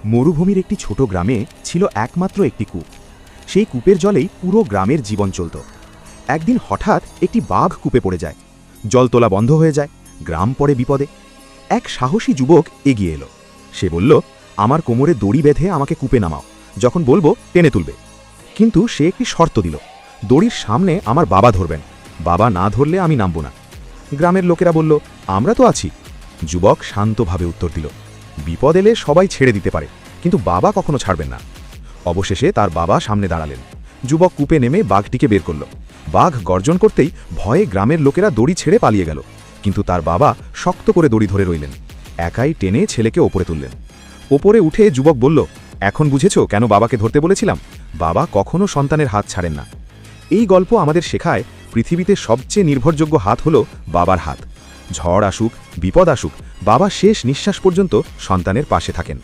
মরুভূমির একটি ছোট গ্রামে ছিল একমাত্র একটি কূপ। সেই কূপের জলেই পুরো গ্রামের জীবন চলত। একদিন হঠাৎ একটি বাঘ কূপে পড়ে যায়। জল তোলা বন্ধ হয়ে যায়, গ্রাম পড়ে বিপদে। এক সাহসী যুবক এগিয়ে এলো। সে বলল, আমার কোমরে দড়ি বেঁধে আমাকে কূপে নামাও, যখন বলবো টেনে তুলবে। কিন্তু সে একটি শর্ত দিল, দড়ির সামনে আমার বাবা ধরবেন, বাবা না ধরলে আমি নামব না। গ্রামের লোকেরা বলল, আমরা তো আছি। যুবক শান্তভাবে উত্তর দিল, বিপদ এলে সবাই ছেড়ে দিতে পারে, কিন্তু বাবা কখনো ছাড়বেন না। অবশেষে তার বাবা সামনে দাঁড়ালেন। যুবক কূপে নেমে বাঘটিকে বের করল। বাঘ গর্জন করতেই ভয়ে গ্রামের লোকেরা দড়ি ছেড়ে পালিয়ে গেল, কিন্তু তার বাবা শক্ত করে দড়ি ধরে রইলেন। একাই টেনে ছেলেকে ওপরে তুললেন। ওপরে উঠে যুবক বলল, এখন বুঝেছ কেন বাবাকে ধরতে বলেছিলাম? বাবা কখনো সন্তানের হাত ছাড়েন না। এই গল্প আমাদের শেখায়, পৃথিবীতে সবচেয়ে নির্ভরযোগ্য হাত হলো বাবার হাত। ঝড় আসুক, বিপদ আসুক, বাবা শেষ নিঃশ্বাস পর্যন্ত সন্তানের পাশে থাকেন।